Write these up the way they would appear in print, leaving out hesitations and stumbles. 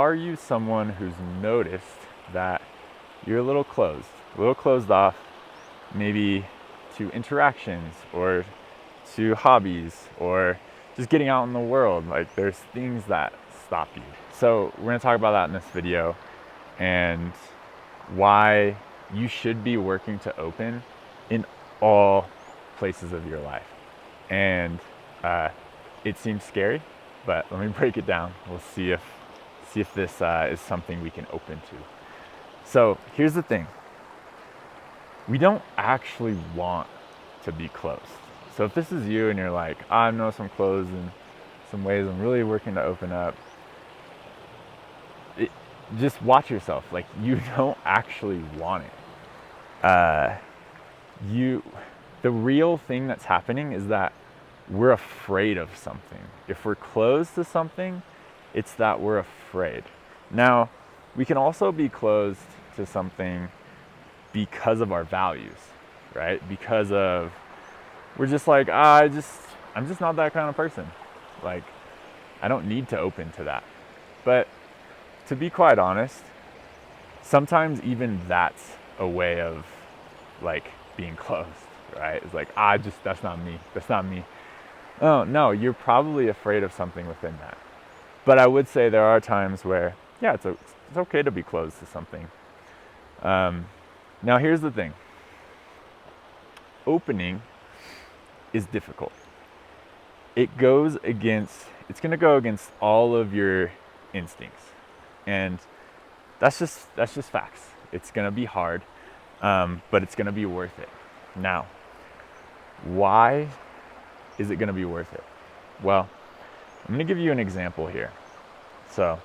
are you someone who's noticed that you're a little closed off, maybe to interactions or to hobbies or just getting out in the world? Like, there's things that stop you. So we're gonna talk about that in this video, and why you should be working to open in all places of your life. And it seems scary, but let me break it down. We'll see if this is something we can open to. So here's the thing. We don't actually want to be closed. So if this is you and you're like, I know some closed in some ways, I'm really working to open up, just watch yourself. Like, you don't actually want it. The real thing that's happening is that we're afraid of something. If we're closed to something, it's that we're afraid. Now, we can also be closed to something because of our values, right? Because of, we're just like, I'm just not that kind of person. Like, I don't need to open to that. But to be quite honest, sometimes even that's a way of like being closed, right? It's like, that's not me. Oh no, you're probably afraid of something within that. But I would say there are times where, yeah, it's okay to be closed to something. Now here's the thing. Opening is difficult. It's gonna go against all of your instincts. And that's just facts. It's gonna be hard, but it's gonna be worth it. Now, why is it gonna be worth it? Well, I'm gonna give you an example here. So,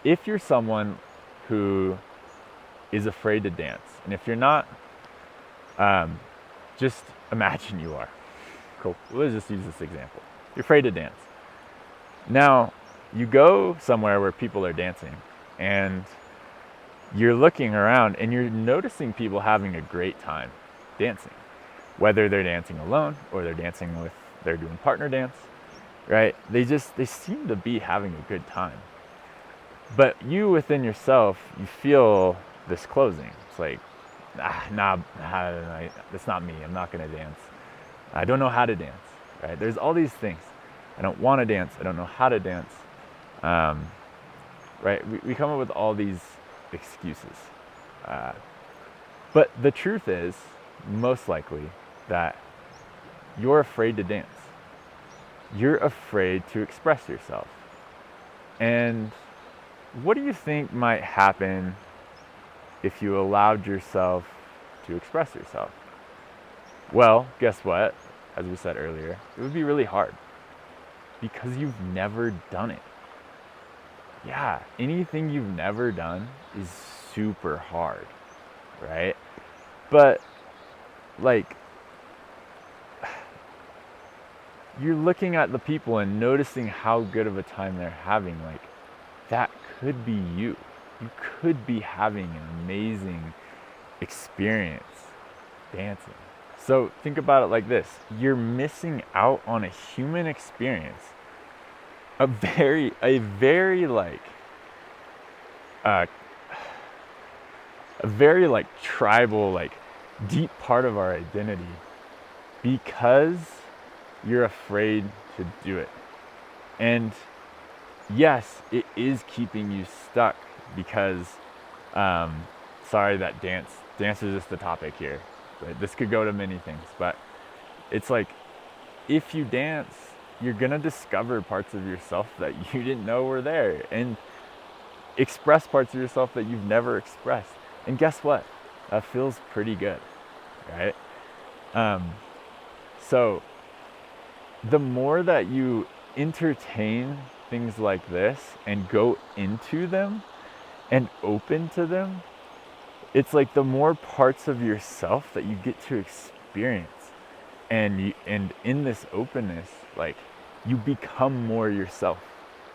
if you're someone who is afraid to dance, and if you're not, just imagine you are. Cool. Let's just use this example. You're afraid to dance. Now, you go somewhere where people are dancing, and you're looking around and you're noticing people having a great time dancing. Whether they're dancing alone or they're doing partner dance, right? They seem to be having a good time. But you within yourself, you feel this closing. It's like, that's not me. I'm not gonna dance. I don't know how to dance, right? There's all these things. I don't want to dance. I don't know how to dance. Right? We come up with all these excuses. But the truth is, most likely, that you're afraid to dance. You're afraid to express yourself. And what do you think might happen if you allowed yourself to express yourself? Well, guess what? As we said earlier, it would be really hard. Because you've never done it. Yeah, anything you've never done is super hard, right? But, like, you're looking at the people and noticing how good of a time they're having. Like, that could be you. You could be having an amazing experience dancing. So think about it like this. You're missing out on a human experience. A very tribal, like deep part of our identity, because you're afraid to do it. And yes, it is keeping you stuck because, sorry that dance is just the topic here. This could go to many things, but it's like, if you dance, you're gonna discover parts of yourself that you didn't know were there, and express parts of yourself that you've never expressed. And guess what? That feels pretty good, right? So the more that you entertain things like this and go into them and open to them, it's like the more parts of yourself that you get to experience. And in this openness, like, you become more yourself.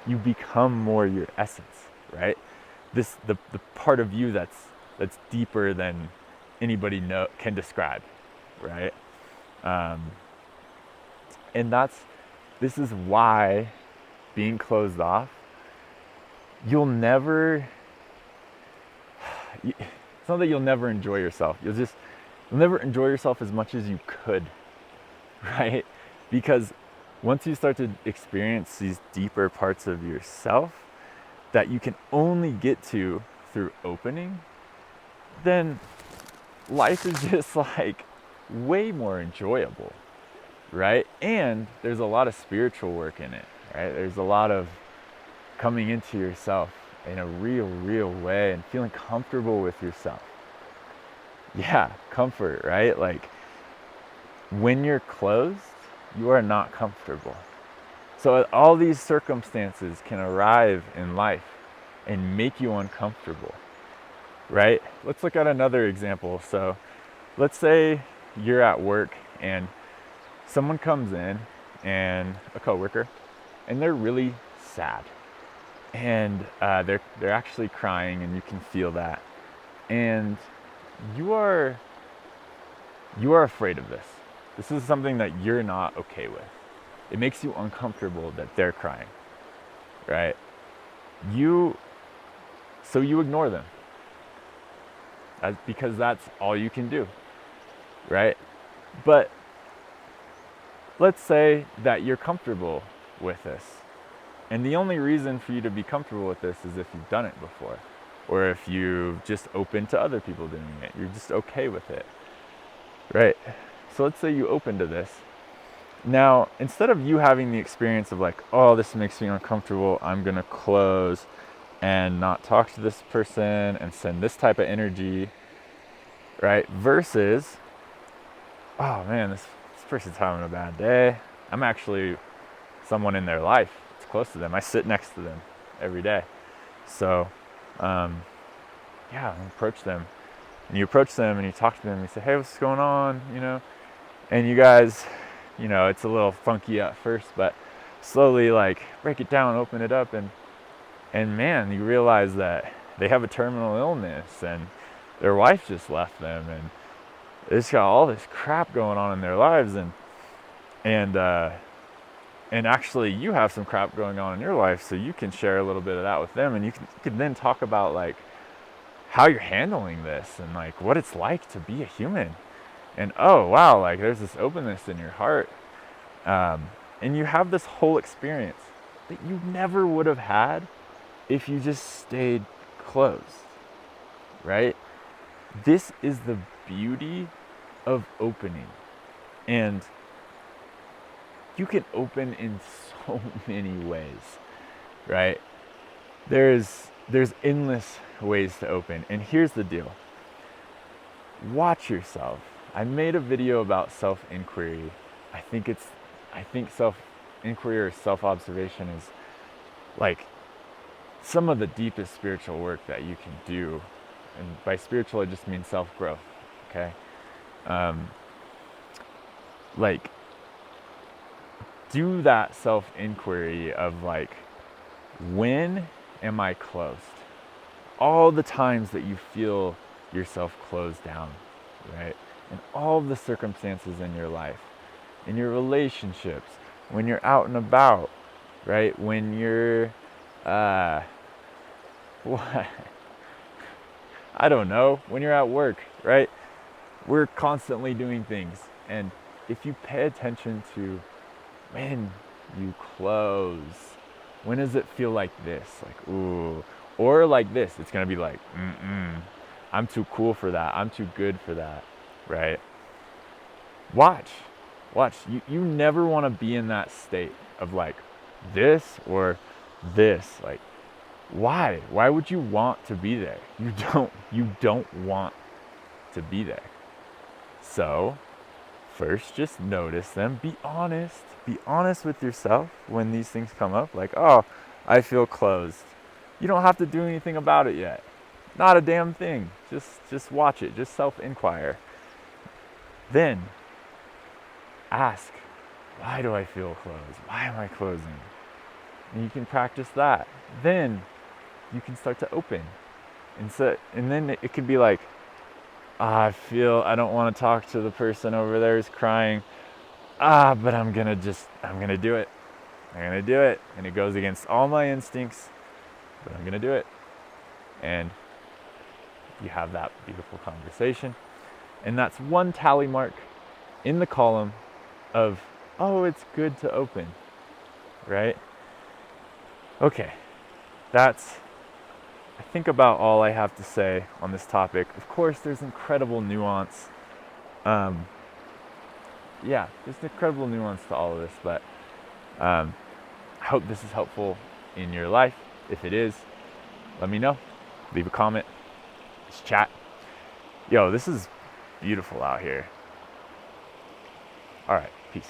You become more your essence, right? The part of you that's deeper than anybody can describe, right? And this is why being closed off, you'll never, it's not that you'll never enjoy yourself. You'll never enjoy yourself as much as you could, right? Because once you start to experience these deeper parts of yourself that you can only get to through opening, then life is just like way more enjoyable, right? And there's a lot of spiritual work in it, right? There's a lot of coming into yourself in a real way and feeling comfortable with yourself. Yeah, comfort, right? Like when you're closed, you are not comfortable. So all these circumstances can arrive in life and make you uncomfortable, right? Let's look at another example. So let's say you're at work and someone comes in, and a coworker, and they're really sad, and they're actually crying, and you can feel that, and you are afraid of this. This is something that you're not okay with. It makes you uncomfortable that they're crying, right? So you ignore them. Because that's all you can do, right? But let's say that you're comfortable with this. And the only reason for you to be comfortable with this is if you've done it before, or if you've just open to other people doing it. You're just okay with it, right? So let's say you open to this. Now, instead of you having the experience of like, oh, this makes me uncomfortable, I'm gonna close and not talk to this person and send this type of energy, right? Versus, oh man, this person's having a bad day. I'm actually someone in their life. It's close to them. I sit next to them every day. So, approach them. And you approach them and you talk to them and you say, hey, what's going on? And you guys, it's a little funky at first, but slowly like break it down, open it up, and man, you realize that they have a terminal illness and their wife just left them, and they just got all this crap going on in their lives, and actually you have some crap going on in your life, so you can share a little bit of that with them, and you can then talk about like how you're handling this and like what it's like to be a human, and oh wow, like there's this openness in your heart, and you have this whole experience that you never would have had if you just stayed closed, right? This is the beauty of opening. And you can open in so many ways, right? There's endless ways to open. And here's the deal. Watch yourself. I made a video about self-inquiry. I think self-inquiry or self-observation is like some of the deepest spiritual work that you can do. And by spiritual, I just mean self-growth, okay? Like, do that self-inquiry of like, when am I closed? All the times that you feel yourself closed down, right? And all the circumstances in your life, in your relationships, when you're out and about, right? When you're, I don't know, when you're at work, right? We're constantly doing things. And if you pay attention to when you close, when does it feel like this? Like, ooh. Or like this, it's gonna be like, I'm too cool for that. I'm too good for that, right? Watch. You never wanna be in that state of like this or this. Like, why? Why would you want to be there? You don't want to be there. So, first just notice them. Be honest. Be honest with yourself when these things come up. Like, oh, I feel closed. You don't have to do anything about it yet. Not a damn thing. Just watch it. Just self-inquire. Then, ask, why do I feel closed? Why am I closing? And you can practice that. Then, you can start to open. And then it could be like, I don't want to talk to the person over there who's crying. But I'm gonna do it. I'm gonna do it, and it goes against all my instincts, but I'm gonna do it. And you have that beautiful conversation. And that's one tally mark in the column of, oh, it's good to open, right? Okay, that's, I think, about all I have to say on this topic. Of course, there's incredible nuance. There's incredible nuance to all of this, but I hope this is helpful in your life. If it is, let me know. Leave a comment. Just chat. Yo, this is beautiful out here. All right, peace.